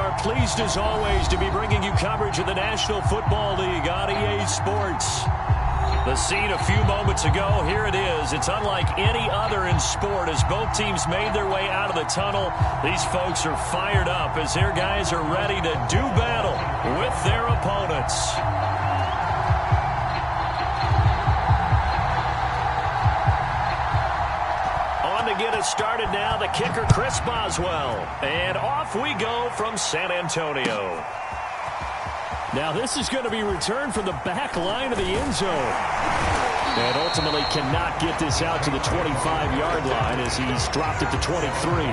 are pleased as always to be bringing you coverage of the National Football League on EA Sports. The scene a few moments ago, here it is. It's unlike any other in sport as both teams made their way out of the tunnel. These folks are fired up as their guys are ready to do battle with their opponents. On to get us started now, the kicker, Chris Boswell. And off we go from San Antonio. Now this is going to be returned from the back line of the end zone. And ultimately cannot get this out to the 25-yard line as he's dropped it to 23.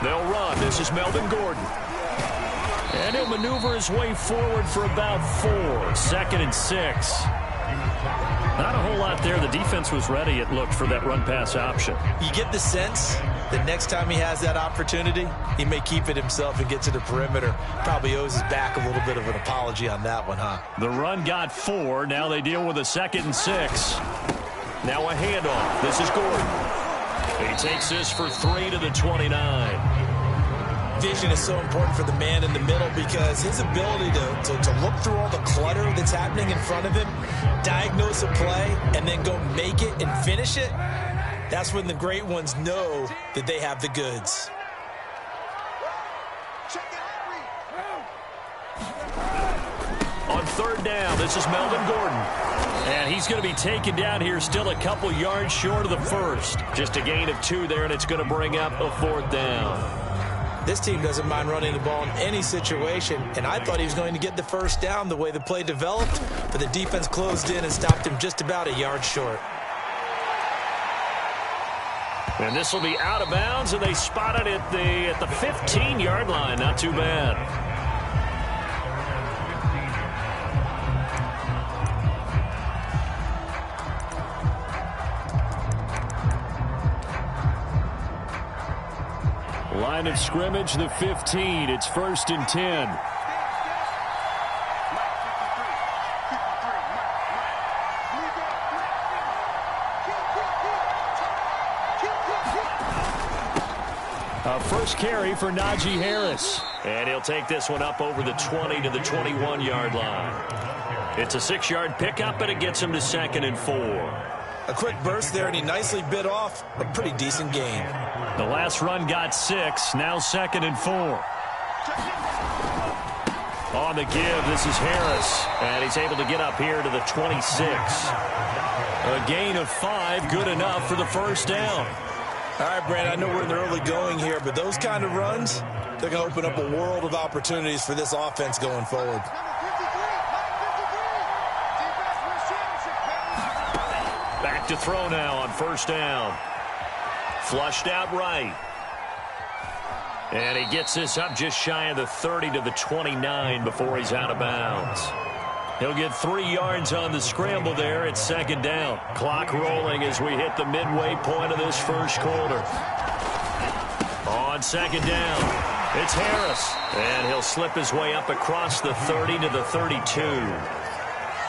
They'll run. This is Melvin Gordon. And he'll maneuver his way forward for about 4. 2nd and 6. Not a whole lot there. The defense was ready, it looked, for that run-pass option. You get the sense that next time he has that opportunity, he may keep it himself and get to the perimeter. Probably owes his back a little bit of an apology on that one, huh? The run got 4. Now they deal with a 2nd and 6. Now a handoff. This is Gordon. He takes this for 3 to the 29. Vision is so important for the man in the middle because his ability to look through all the clutter that's happening in front of him, diagnose a play, and then go make it and finish it, that's when the great ones know that they have the goods. On 3rd down, this is Melvin Gordon. And he's going to be taken down here still a couple yards short of the first. Just a gain of 2 there, and it's going to bring up a 4th down. This team doesn't mind running the ball in any situation, and I thought he was going to get the first down the way the play developed, but the defense closed in and stopped him just about a yard short. And this will be out of bounds, and they spot it at the 15-yard line. Not too bad. Line of scrimmage, the 15. It's 1st and 10. A first carry for Najee Harris. And he'll take this one up over the 20 to the 21-yard line. It's a 6-yard pickup, and it gets him to 2nd and 4. A quick burst there, and he nicely bit off a pretty decent gain. The last run got 6, now 2nd and 4. On the give, this is Harris, and he's able to get up here to the 26. A gain of 5, good enough for the first down. All right, Brad, I know we're in the early going here, but those kind of runs, they're going to open up a world of opportunities for this offense going forward. Back to throw now on 1st down. Flushed out right. And he gets this up just shy of the 30 to the 29 before he's out of bounds. He'll get 3 yards on the scramble there at 2nd down. Clock rolling as we hit the midway point of this first quarter. On 2nd down, it's Harris. And he'll slip his way up across the 30 to the 32.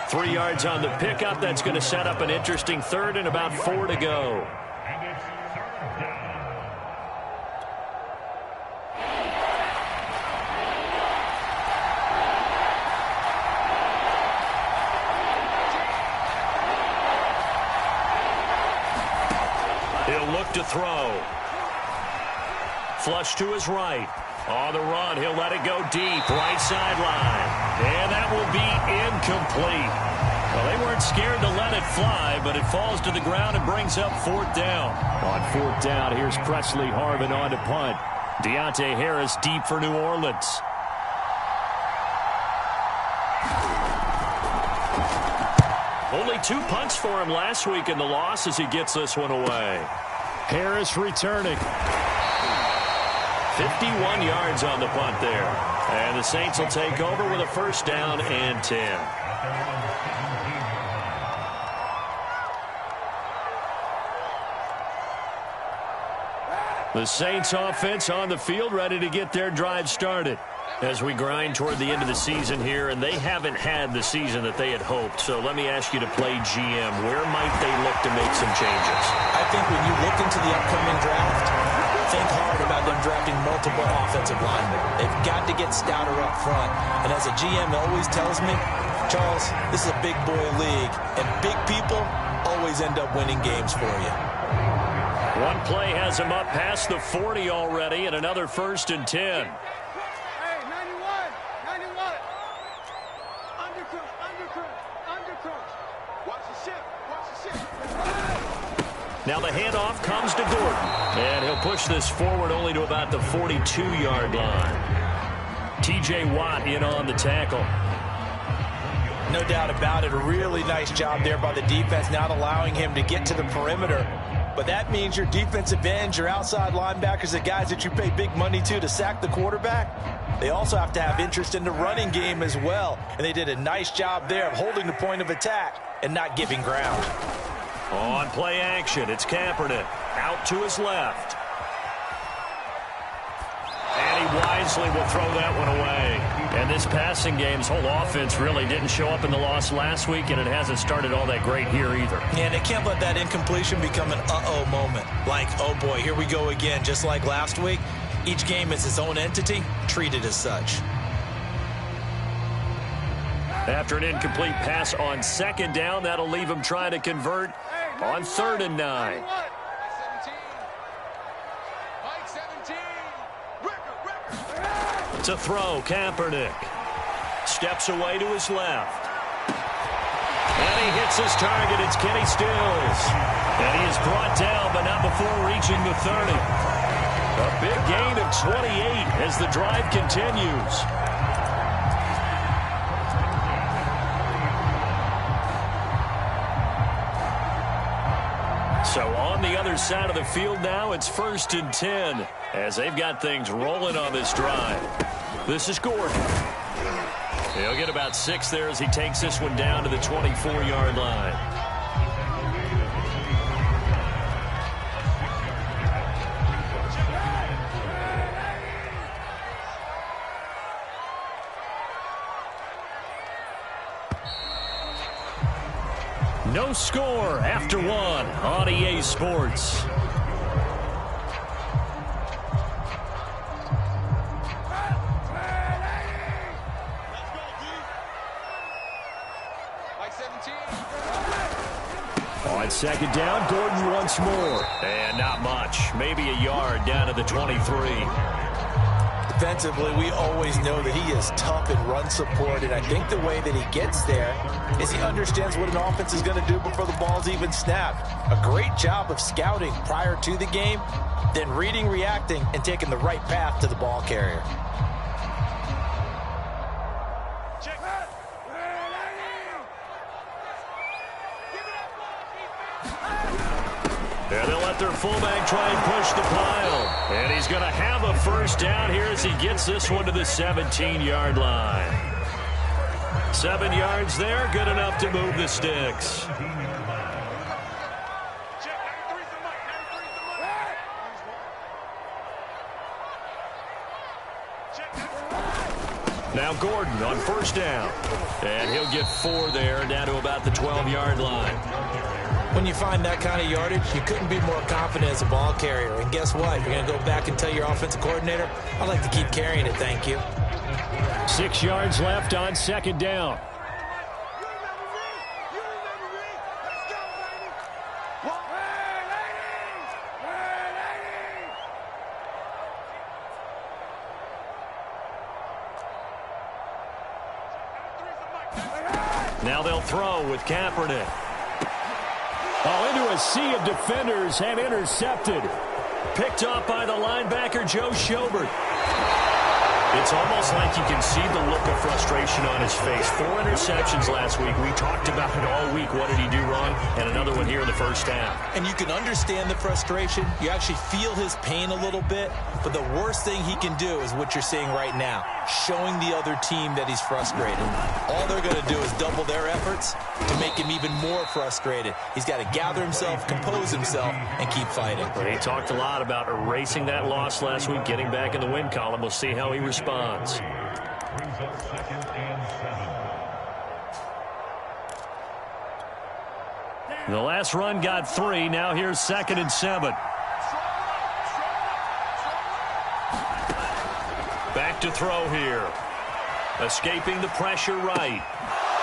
3 yards on the pickup. That's going to set up an interesting 3rd and about 4 to go. He'll look to throw. Flush to his right. On the run, he'll let it go deep, right sideline. And that will be incomplete. Well, they weren't scared to let it fly, but it falls to the ground and brings up 4th down. On 4th down, here's Presley Harvin on to punt. Deontay Harris deep for New Orleans. Only 2 punts for him last week in the loss as he gets this one away. Harris returning. 51 yards on the punt there. And the Saints will take over with a first down and 10. The Saints offense on the field, ready to get their drive started as we grind toward the end of the season here, and they haven't had the season that they had hoped. So let me ask you to play GM. Where might they look to make some changes? I think when you look into the upcoming draft, think hard about them drafting multiple offensive linemen. They've got to get stouter up front. And as a GM always tells me, Charles, this is a big boy league, and big people always end up winning games for you. One play has him up past the 40 already, and another first and 10. Now the handoff comes to Gordon, and he'll push this forward only to about the 42-yard line. T.J. Watt in on the tackle. No doubt about it. A really nice job there by the defense, not allowing him to get to the perimeter. But that means your defensive ends, your outside linebackers, the guys that you pay big money to sack the quarterback, they also have to have interest in the running game as well. And they did a nice job there of holding the point of attack and not giving ground. On play action, it's Kaepernick out to his left. And he wisely will throw that one away. And this passing game's whole offense really didn't show up in the loss last week, and it hasn't started all that great here either. And they can't let that incompletion become an uh-oh moment. Like, oh boy, here we go again, just like last week. Each game is its own entity, treated as such. After an incomplete pass on second down, that'll leave him trying to convert on 3rd and 9. To throw, Kaepernick steps away to his left. And he hits his target. It's Kenny Stills. And he is brought down, but not before reaching the 30. A big gain of 28 as the drive continues. So on the other side of the field now, it's 1st and 10 as they've got things rolling on this drive. This is Gordon. He'll get about 6 there as he takes this one down to the 24-yard line. No score after 1 on EA Sports. On second down, Gordon once more. And not much. Maybe a yard down to the 23. Defensively, we always know that he is tough in run support, and I think the way that he gets there is he understands what an offense is going to do before the ball's even snapped. A great job of scouting prior to the game, then reading, reacting, and taking the right path to the ball carrier. And they'll let their fullback try and push the pile. And he's going to have a first down here as he gets this one to the 17-yard line. 7 yards there, good enough to move the sticks. Now Gordon on first down. And he'll get 4 there, down to about the 12-yard line. When you find that kind of yardage, you couldn't be more confident as a ball carrier. And guess what? You're going to go back and tell your offensive coordinator, I'd like to keep carrying it, thank you. 6 yards left on second down. Now they'll throw with Kaepernick. Oh, into a sea of defenders and intercepted. Picked up by the linebacker, Joe Schobert. It's almost like you can see the look of frustration on his face. 4 interceptions last week. We talked about it all week. What did he do wrong? And another one here in the first half. And you can understand the frustration. You actually feel his pain a little bit. But the worst thing he can do is what you're seeing right now, showing the other team that he's frustrated. All they're going to do is double their efforts to make him even more frustrated. He's got to gather himself, compose himself, and keep fighting. Well, he talked a lot about erasing that loss last week, getting back in the win column. We'll see how he responds. The last run got 3. Now here's 2nd and 7. Back to throw here. Escaping the pressure right.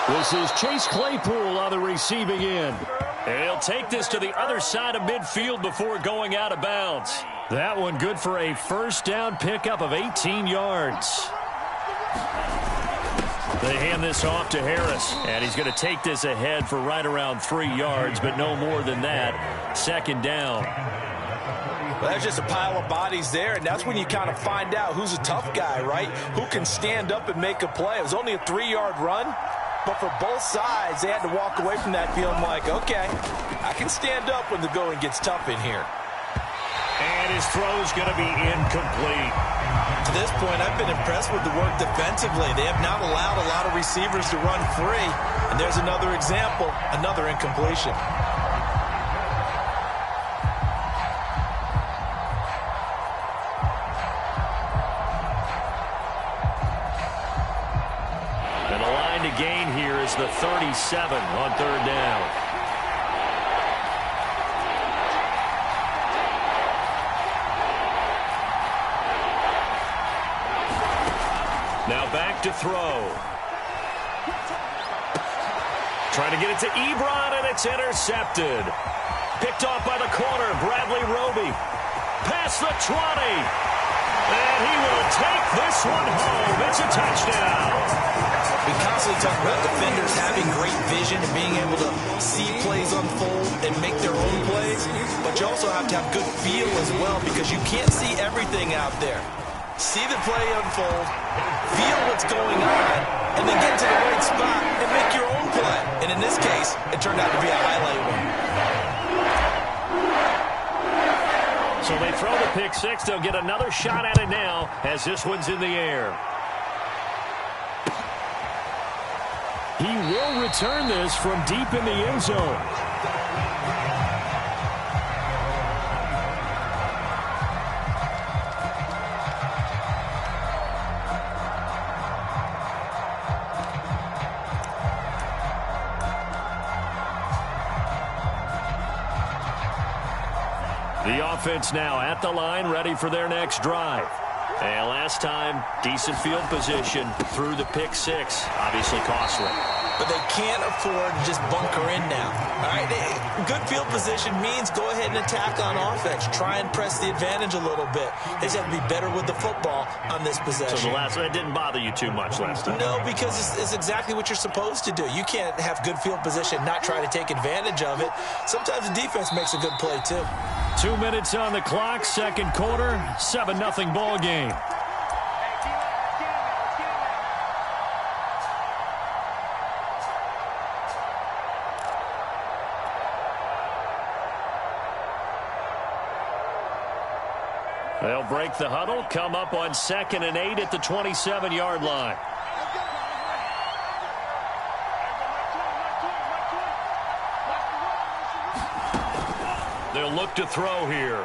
This is Chase Claypool on the receiving end. And he'll take this to the other side of midfield before going out of bounds. That one good for a first down pickup of 18 yards. They hand this off to Harris, and he's going to take this ahead for right around 3 yards, but no more than that. 2nd down. Well, there's just a pile of bodies there, and that's when you kind of find out who's a tough guy, right? Who can stand up and make a play. It was only a 3-yard run, but for both sides, they had to walk away from that feeling like, okay, I can stand up when the going gets tough in here. And his throw's going to be incomplete. To this point, I've been impressed with the work defensively. They have not allowed a lot of receivers to run free. And there's another example, another incompletion. And the line to gain here is the 37 on 3rd down. Now back to throw. Trying to get it to Ebron, and it's intercepted. Picked off by the corner, Bradley Roby. Past the 20. And he will take this one home. It's a touchdown. We constantly talk about defenders having great vision and being able to see plays unfold and make their own plays. But you also have to have good feel as well, because you can't see everything out there. See the play unfold, feel what's going on, and then get to the right spot and make your own play. And in this case, it turned out to be a highlight one. So they throw the pick 6. They'll get another shot at it now as this one's in the air. He will return this from deep in the end zone. The offense now at the line, ready for their next drive. And last time, decent field position through the pick 6. Obviously costly. But they can't afford to just bunker in now. All right, good field position means go ahead and attack on offense. Try and press the advantage a little bit. They just have to be better with the football on this possession. So the last one, it didn't bother you too much last time? No, because it's exactly what you're supposed to do. You can't have good field position, not try to take advantage of it. Sometimes the defense makes a good play too. 2 minutes on the clock, 2nd quarter, 7-0 ball game. They'll break the huddle, come up on 2nd and 8 at the 27-yard line. They'll look to throw here.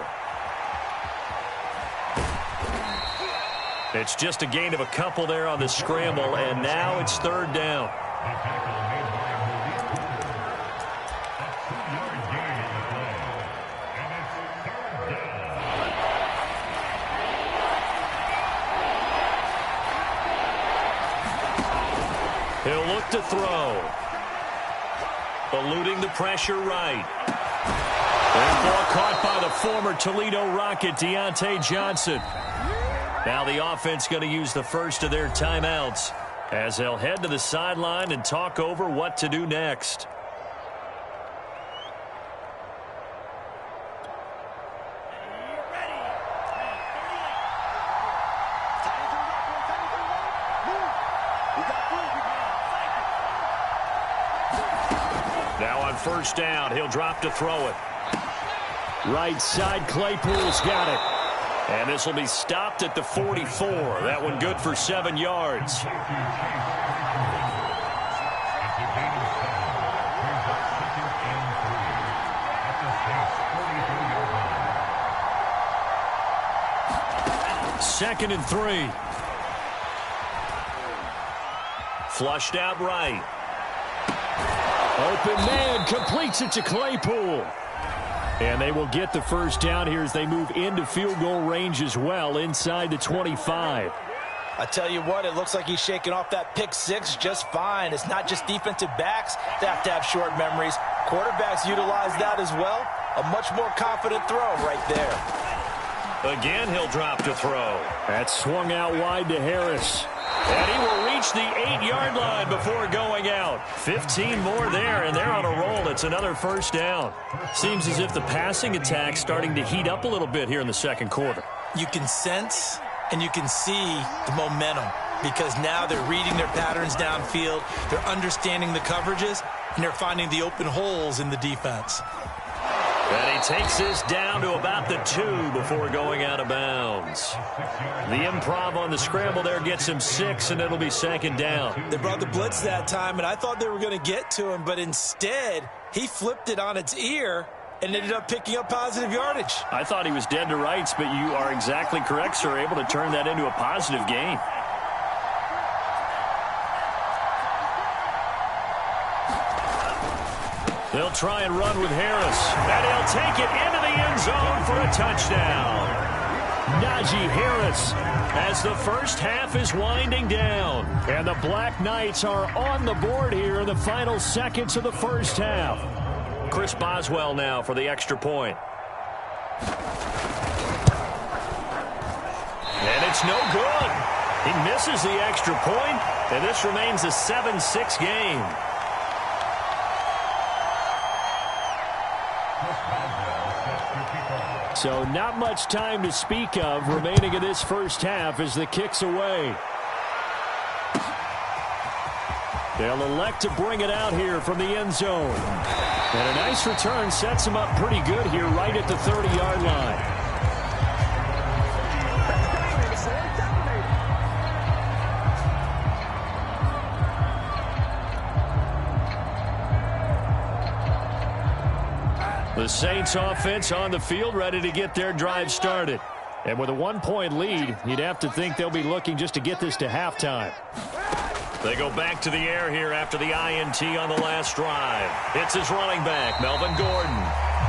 It's just a gain of a couple there on the scramble, and now it's 3rd down. He'll look to throw. Eluding the pressure right. And ball caught by the former Toledo Rocket, Deontay Johnson. Now the offense going to use the first of their timeouts as they'll head to the sideline and talk over what to do next. first down. He'll drop to throw it. Right side, Claypool's got it. And this will be stopped at the 44. That one good for 7 yards. Second and 3. Flushed out right. Open man, completes it to Claypool. And they will get the first down here as they move into field goal range as well, inside the 25. I tell you what, it looks like he's shaking off that pick six just fine. It's not just defensive backs that have to have short memories. Quarterbacks utilize that as well. A much more confident throw right there. Again, he'll drop to throw. That swung out wide to Harris. And he will reach the 8-yard line before going out. 15 more there, and they're on a roll. It's another first down. Seems as if the passing attack's starting to heat up a little bit here in the second quarter. You can sense and you can see the momentum because now they're reading their patterns downfield. They're understanding the coverages, and they're finding the open holes in the defense. And he takes this down to about the 2 before going out of bounds. The improv on the scramble there gets him 6, and it'll be second down. They brought the blitz that time, and I thought they were going to get to him, but instead he flipped it on its ear and ended up picking up positive yardage. I thought he was dead to rights, but you are exactly correct, sir, able to turn that into a positive gain. They'll try and run with Harris. And he'll take it into the end zone for a touchdown. Najee Harris as the first half is winding down. And the Black Knights are on the board here in the final seconds of the first half. Chris Boswell now for the extra point. And it's no good. He misses the extra point, and this remains a 7-6 game. So not much time to speak of remaining in this first half as the kick's away. They'll elect to bring it out here from the end zone. And a nice return sets him up pretty good here right at the 30-yard line. The Saints offense on the field ready to get their drive started. And with a 1-point lead, you'd have to think they'll be looking just to get this to halftime. They go back to the air here after the INT on the last drive. It's his running back, Melvin Gordon.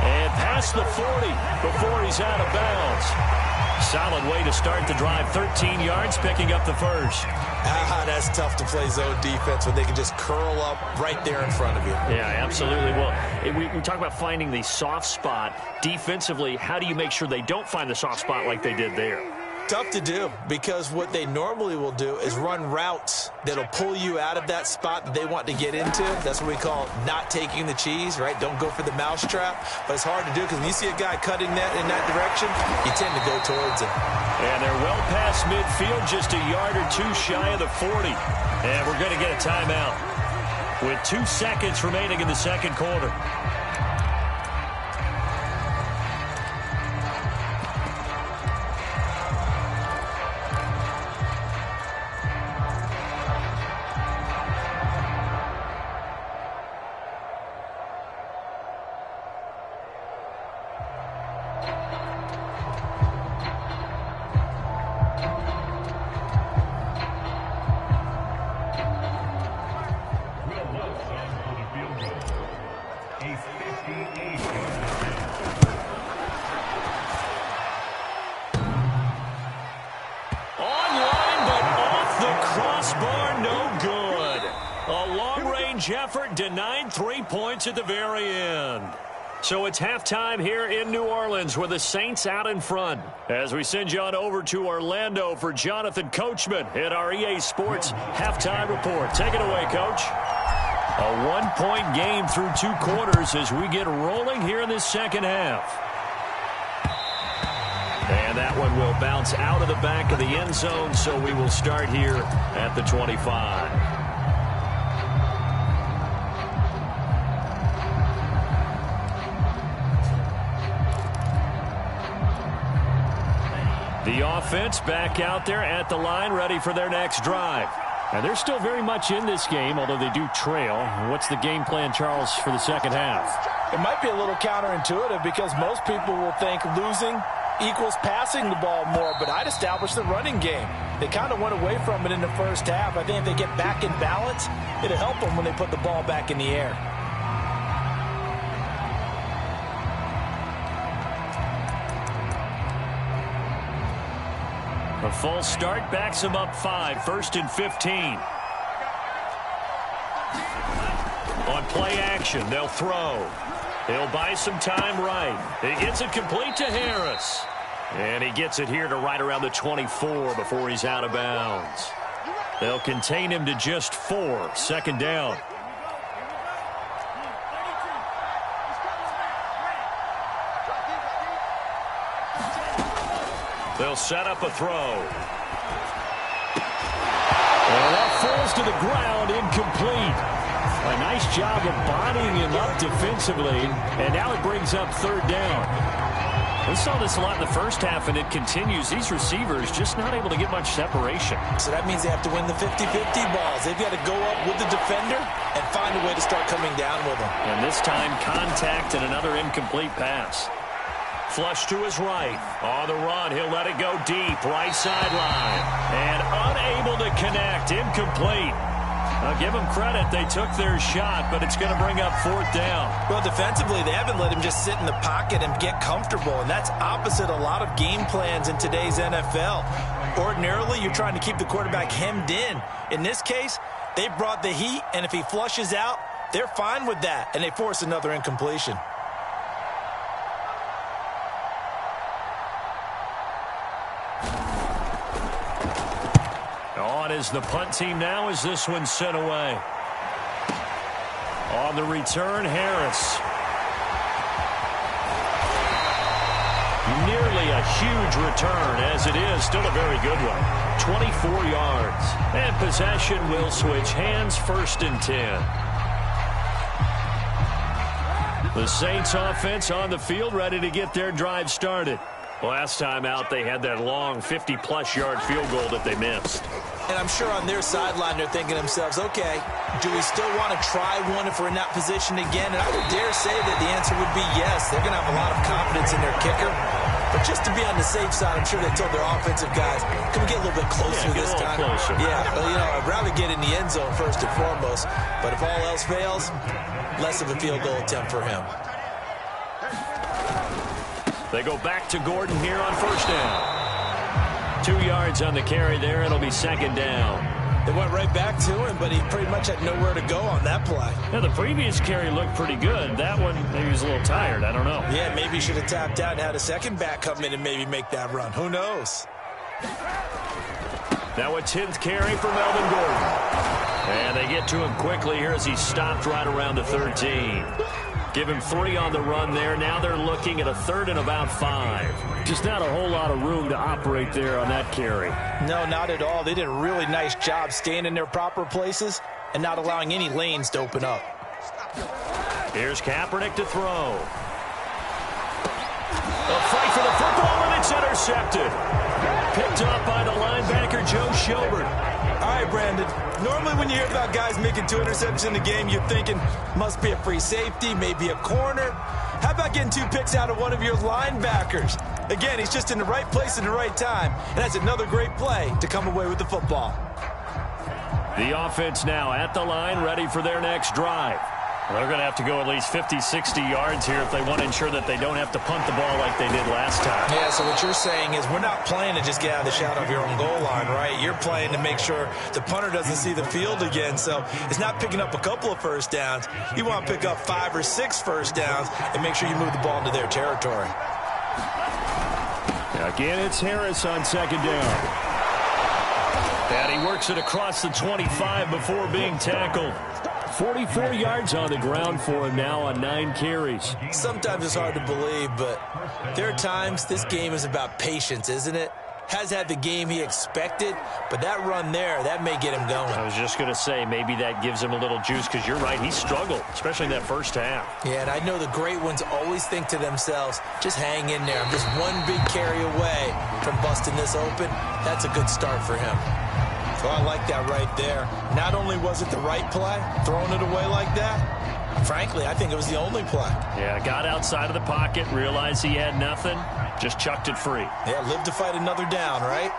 And past the 40 before he's out of bounds. Solid way to start the drive. 13 yards, picking up the first. That's tough to play zone defense when they can just curl up right there in front of you. Yeah, absolutely. Well, we talk about finding the soft spot. Defensively, how do you make sure they don't find the soft spot like they did there? Tough to do because what they normally will do is run routes that'll pull you out of that spot that they want to get into. That's what we call not taking the cheese, right? Don't go for the mousetrap. But it's hard to do because when you see a guy cutting that in that direction, you tend to go towards him. And they're well past midfield, just a yard or two shy of the 40. And we're going to get a timeout with 2 seconds remaining in the second quarter. Effort denied 3 points at the very end. So it's halftime here in New Orleans with the Saints out in front. As we send you on over to Orlando for Jonathan Coachman at our EA Sports halftime report. Take it away, Coach. A 1-point game through 2 quarters as we get rolling here in this second half. And that one will bounce out of the back of the end zone, so we will start here at the 25. The offense back out there at the line, ready for their next drive. And they're still very much in this game, although they do trail. What's the game plan, Charles, for the second half? It might be a little counterintuitive because most people will think losing equals passing the ball more, but I'd establish the running game. They kind of went away from it in the first half. I think if they get back in balance, it'll help them when they put the ball back in the air. A false start backs him up 5, 1st and 15. On play action, they'll throw. He'll buy some time right. He gets it complete to Harris. And he gets it here to right around the 24 before he's out of bounds. They'll contain him to just 4, 2nd down. They'll set up a throw. And that falls to the ground, incomplete. A nice job of bodying him up defensively, and now it brings up 3rd down. We saw this a lot in the first half, and it continues. These receivers just not able to get much separation. So that means they have to win the 50-50 balls. They've got to go up with the defender and find a way to start coming down with them. And this time, contact and another incomplete pass. Flush to his right. On the run, he'll let it go deep. Right sideline. And unable to connect. Incomplete. I'll give them credit. They took their shot, but it's going to bring up 4th down. Well, defensively, they haven't let him just sit in the pocket and get comfortable, and that's opposite a lot of game plans in today's NFL. Ordinarily, you're trying to keep the quarterback hemmed in. In this case, they brought the heat, and if he flushes out, they're fine with that, and they force another incompletion. On is the punt team now as this one's sent away. On the return, Harris. Nearly a huge return, as it is still a very good one. 24 yards. And possession will switch hands, 1st and 10. The Saints offense on the field, ready to get their drive started. Last time out, they had that long 50-plus yard field goal that they missed. And I'm sure on their sideline they're thinking to themselves, okay, do we still want to try one if we're in that position again? And I would dare say that the answer would be yes. They're going to have a lot of confidence in their kicker. But just to be on the safe side, I'm sure they told their offensive guys, can we get a little bit closer this time? Closer. Yeah, well, you know, I'd rather get in the end zone first and foremost. But if all else fails, less of a field goal attempt for him. They go back to Gordon here on 1st down. 2 yards on the carry there. It'll be 2nd down. They went right back to him, but he pretty much had nowhere to go on that play. Now, the previous carry looked pretty good. That one, maybe he was a little tired. I don't know. Yeah, maybe he should have tapped out and had a second back come in and maybe make that run. Who knows? Now a 10th carry for Melvin Gordon. And they get to him quickly here as he stopped right around the 13. Give him 3 on the run there. Now they're looking at a 3rd and about 5. Just not a whole lot of room to operate there on that carry. No, not at all. They did a really nice job staying in their proper places and not allowing any lanes to open up. Here's Kaepernick to throw. A fight for the football, and it's intercepted. Picked up by the linebacker, Joe Schobert. All right, Brandon. Normally when you hear about guys making 2 interceptions in the game, you're thinking must be a free safety, maybe a corner. How about getting 2 picks out of one of your linebackers? Again, he's just in the right place at the right time, and that's another great play to come away with the football. The offense now at the line, ready for their next drive. They're going to have to go at least 50, 60 yards here if they want to ensure that they don't have to punt the ball like they did last time. Yeah, so what you're saying is we're not playing to just get out of the shadow of your own goal line, right? You're playing to make sure the punter doesn't see the field again. So it's not picking up a couple of first downs. You want to pick up 5 or 6 first downs and make sure you move the ball into their territory. Again, it's Harris on 2nd down. And he works it across the 25 before being tackled. 44 yards on the ground for him now on 9 carries. Sometimes it's hard to believe, but there are times this game is about patience, isn't it? has had the game he expected, but that run there, that may get him going. I was just going to say, maybe that gives him a little juice, because you're right, he struggled, especially in that first half. Yeah, and I know the great ones always think to themselves, just hang in there. I'm just one big carry away from busting this open. That's a good start for him. So I like that right there. Not only was it the right play, throwing it away like that, frankly, I think it was the only play. Yeah, got outside of the pocket, realized he had nothing, just chucked it free. Yeah, live to fight another down, right?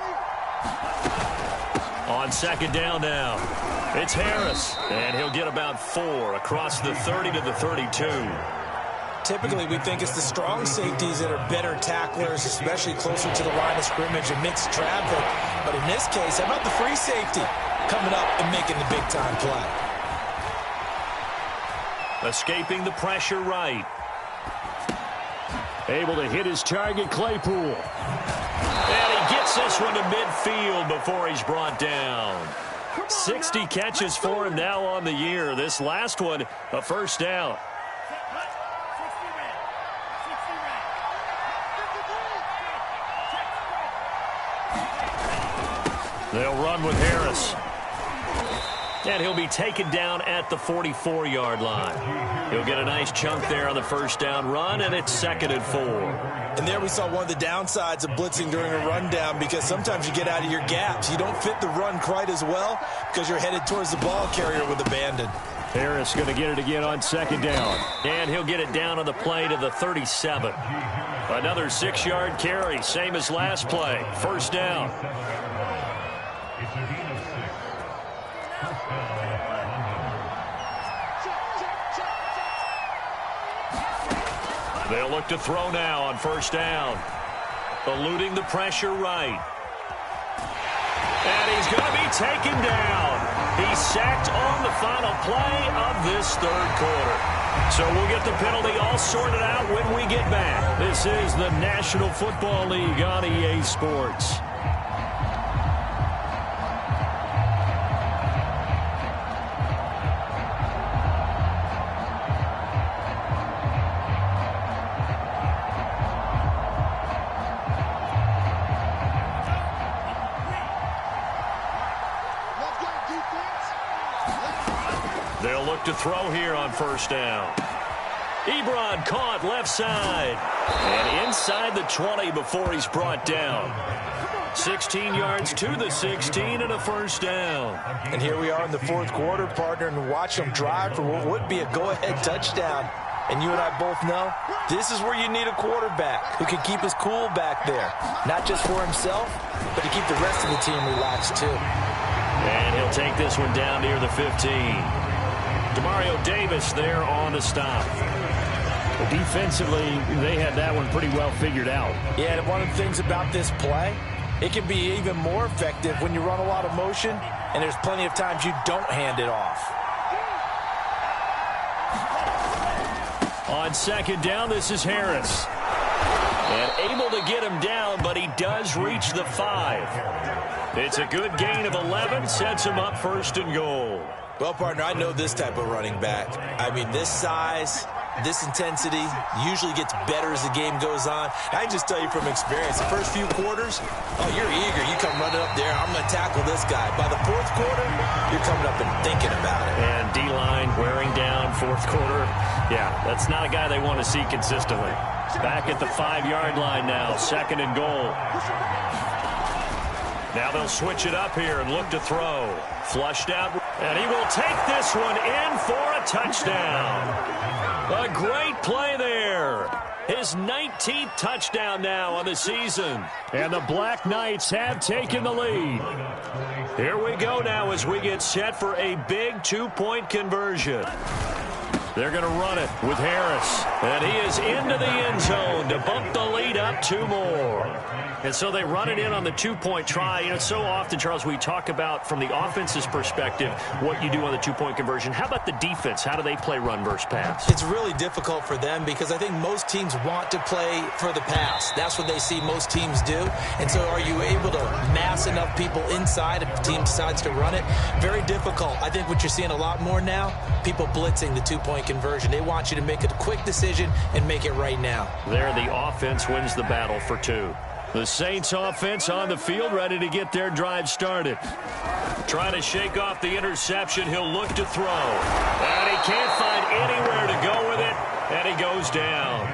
On second down now, it's Harris, and he'll get about 4 across the 30 to the 32. Typically, we think it's the strong safeties that are better tacklers, especially closer to the line of scrimmage and mixed traffic. But in this case, how about the free safety coming up and making the big-time play? Escaping the pressure right. Able to hit his target, Claypool. And he gets this one to midfield before he's brought down. 60 catches for him now on the year. This last one, a first down. They'll run with Harris. And he'll be taken down at the 44-yard line. He'll get a nice chunk there on the first down run, and it's 2nd and 4. And there we saw one of the downsides of blitzing during a rundown, because sometimes you get out of your gaps. You don't fit the run quite as well because you're headed towards the ball carrier with abandon. Harris going to get it again on second down. And he'll get it down on the play to the 37. Another 6-yard carry, same as last play. First down. They'll look to throw now on first down. Eluding the pressure right. And he's going to be taken down. He's sacked on the final play of this third quarter. So we'll get the penalty all sorted out when we get back. This is the National Football League on EA Sports. They'll look to throw here on first down. Ebron caught left side. And inside the 20 before he's brought down. 16 yards to the 16 and a first down. And here we are in the fourth quarter, partner, and watch them drive for what would be a go-ahead touchdown. And you and I both know this is where you need a quarterback who can keep his cool back there. Not just for himself, but to keep the rest of the team relaxed too. And he'll take this one down near the 15. Demario Davis there on the stop. Defensively, they had that one pretty well figured out. Yeah, and one of the things about this play, it can be even more effective when you run a lot of motion, and there's plenty of times you don't hand it off. On second down, this is Harris. And able to get him down, but he does reach the 5. It's a good gain of 11, sets him up first and goal. Well, partner, I know this type of running back. I mean, this size, this intensity usually gets better as the game goes on. I can just tell you from experience, the first few quarters, oh, you're eager. You come running up there, I'm going to tackle this guy. By the fourth quarter, you're coming up and thinking about it. And D-line wearing down fourth quarter. Yeah, that's not a guy they want to see consistently. Back at the 5-yard line now, 2nd and goal. Now they'll switch it up here and look to throw. Flushed out, and he will take this one in for a touchdown. A great play there. His 19th touchdown now on the season. And the Black Knights have taken the lead. Here we go now as we get set for a big 2-point conversion. They're going to run it with Harris. And he is into the end zone to bump the lead up 2 more. And so they run it in on the 2-point try. You know, so often, Charles, we talk about from the offense's perspective what you do on the 2-point conversion. How about the defense? How do they play run versus pass? It's really difficult for them because I think most teams want to play for the pass. That's what they see most teams do. And so are you able to mass enough people inside if the team decides to run it? Very difficult. I think what you're seeing a lot more now, people blitzing the 2-point conversion. They want you to make a quick decision and make it right now. There, the offense wins the battle for 2. The Saints offense on the field, ready to get their drive started. Trying to shake off the interception. He'll look to throw. And he can't find anywhere to go with it. And he goes down.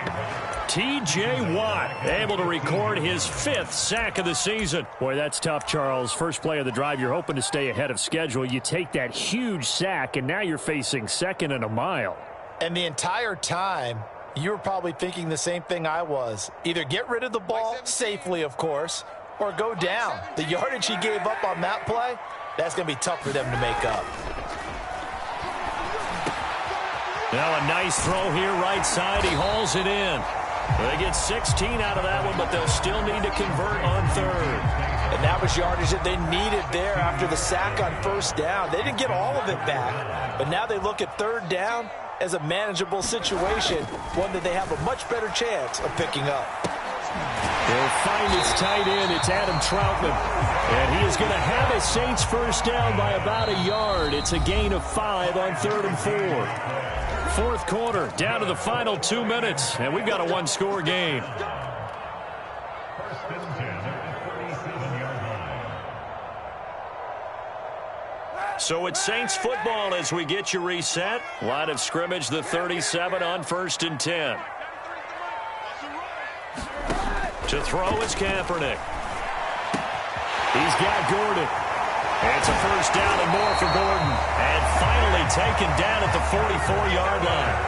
T.J. Watt able to record his 5th sack of the season. Boy, that's tough, Charles. First play of the drive, you're hoping to stay ahead of schedule. You take that huge sack, and now you're facing 2nd and a mile. And the entire time, you were probably thinking the same thing I was. Either get rid of the ball, safely, of course, or go down. The yardage he gave up on that play, that's going to be tough for them to make up. Now a nice throw here, right side. He hauls it in. They get 16 out of that one, but they'll still need to convert on 3rd. And that was yardage that they needed there after the sack on 1st down. They didn't get all of it back, but now they look at 3rd down as a manageable situation, one that they have a much better chance of picking up. They'll find his tight end. It's Adam Troutman. And he is going to have a Saints first down by about a yard. It's a gain of 5 on 3rd and 4. 4th quarter, down to the final 2 minutes, and we've got a 1-score game. So it's Saints football as we get you reset. Line of scrimmage, the 37 on 1st and 10. To throw is Kaepernick. He's got Gordon. It's a first down and more for Gordon. And finally taken down at the 44-yard line.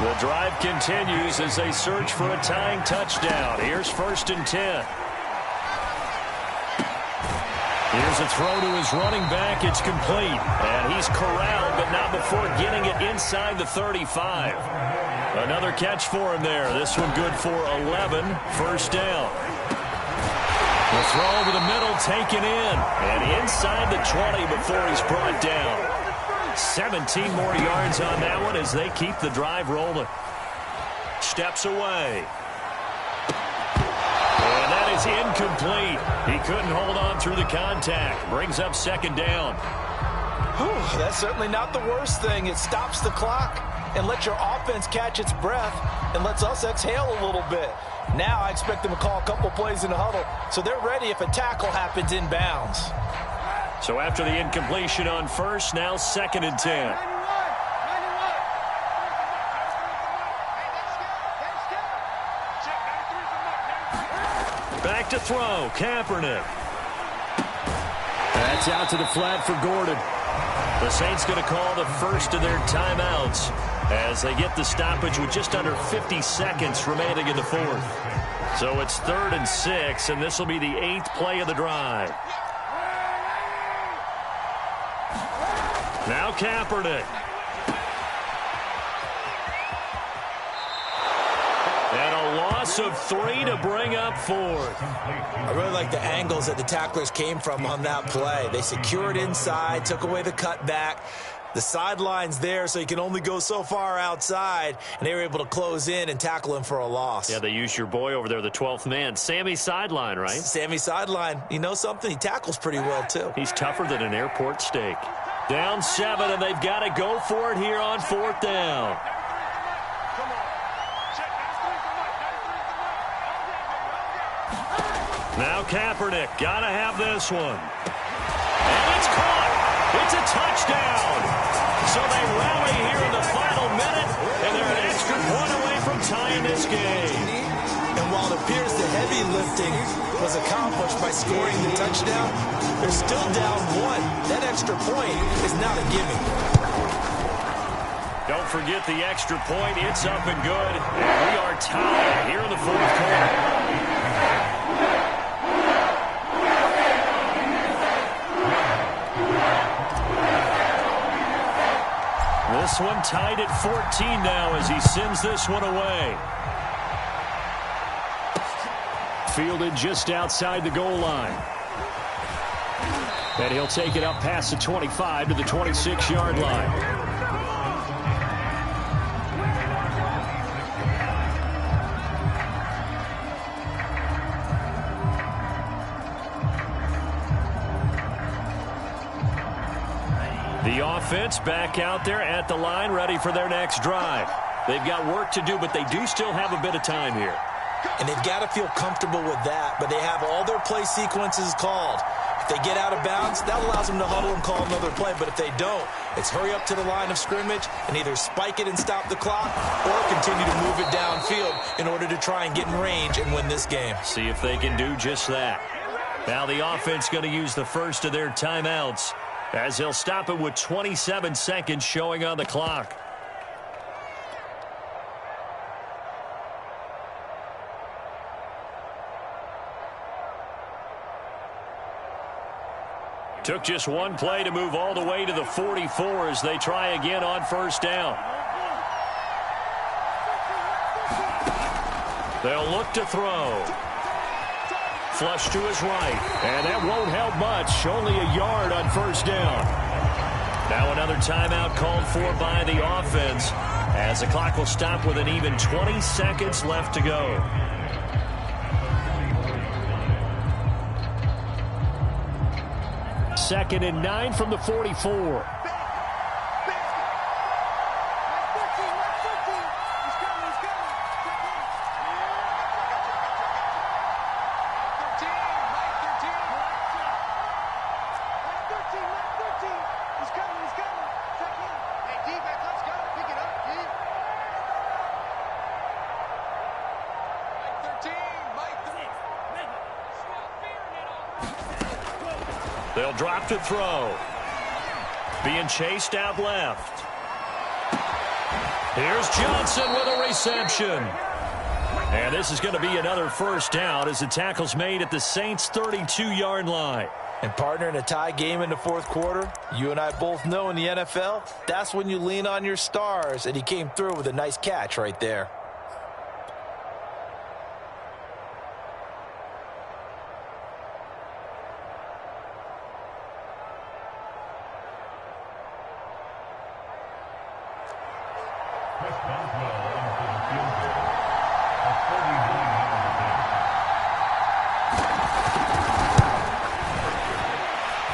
The drive continues as they search for a tying touchdown. Here's 1st and 10. Here's a throw to his running back. It's complete. And he's corralled, but not before getting it inside the 35. Another catch for him there. This one good for 11. First down. The throw over the middle, taken in. And inside the 20 before he's brought down. 17 more yards on that one as they keep the drive rolling. Steps away. And that is incomplete. He couldn't hold on through the contact. Brings up 2nd down. Whew, that's certainly not the worst thing. It stops the clock and lets your offense catch its breath and lets us exhale a little bit. Now I expect them to call a couple plays in the huddle, so they're ready if a tackle happens inbounds. So after the incompletion on 1st, now 2nd and 10. Back to throw, Kaepernick. That's out to the flat for Gordon. The Saints going to call the first of their timeouts as they get the stoppage with just under 50 seconds remaining in the 4th. So it's 3rd and 6, and this will be the 8th play of the drive. Now Kaepernick. And a loss of 3 to bring up 4th. I really like the angles that the tacklers came from on that play. They secured inside, took away the cutback. The sideline's there, so you can only go so far outside, and they were able to close in and tackle him for a loss. Yeah, they used your boy over there, the 12th man. Sammy Sideline, right? Sammy Sideline. You know something? He tackles pretty well, too. He's tougher than an airport steak. Down 7, and they've got to go for it here on 4th down. Now Kaepernick, got to have this one. And it's caught. It's a touchdown. So they rally here in the final minute, and they're an extra point away from tying this game. And while it appears the heavy lifting was accomplished by scoring the touchdown, they're still down 1. That extra point is not a gimme. Don't forget the extra point. It's up and good. And we are tied here in the 4th quarter. This one tied at 14 now as he sends this one away. Fielded just outside the goal line. And he'll take it up past the 25 to the 26-yard line. The offense back out there at the line, ready for their next drive. They've got work to do, but they do still have a bit of time here. And they've got to feel comfortable with that, but they have all their play sequences called. If they get out of bounds, that allows them to huddle and call another play. But if they don't, it's hurry up to the line of scrimmage and either spike it and stop the clock or continue to move it downfield in order to try and get in range and win this game. See if they can do just that. Now the offense going to use the first of their timeouts as they'll stop it with 27 seconds showing on the clock. Took just one play to move all the way to the 44 as they try again on first down. They'll look to throw. Flush to his right. And that won't help much. Only a yard on first down. Now another timeout called for by the offense as the clock will stop with an even 20 seconds left to go. Second and 9 from the 44. They'll drop to throw. Being chased out left. Here's Johnson with a reception. And this is going to be another first down as the tackle's made at the Saints' 32-yard line. And partner, in a tie game in the fourth quarter, you and I both know in the NFL, that's when you lean on your stars. And he came through with a nice catch right there.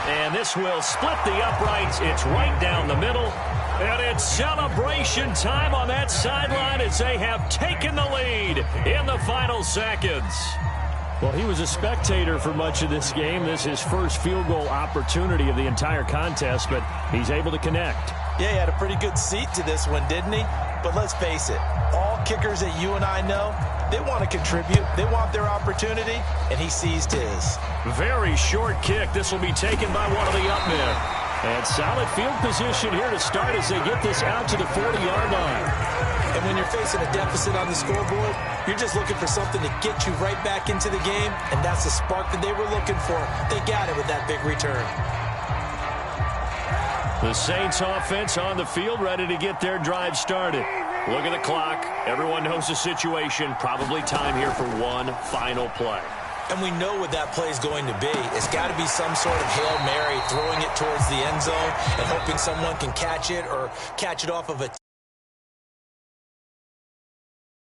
And this will split the uprights. It's right down the middle. And it's celebration time on that sideline as they have taken the lead in the final seconds. Well, he was a spectator for much of this game. This is his first field goal opportunity of the entire contest, but he's able to connect. Yeah, he had a pretty good seat to this one, didn't he? But let's face it, all kickers that you and I know, they want to contribute. They want their opportunity, and he seized his. Very short kick. This will be taken by one of the up men. And solid field position here to start as they get this out to the 40-yard line. And when you're facing a deficit on the scoreboard, you're just looking for something to get you right back into the game, and that's the spark that they were looking for. They got it with that big return. The Saints offense on the field, ready to get their drive started. Look at the clock. Everyone knows the situation. Probably time here for one final play. And we know what that play is going to be. It's got to be some sort of Hail Mary, throwing it towards the end zone and hoping someone can catch it or catch it off of a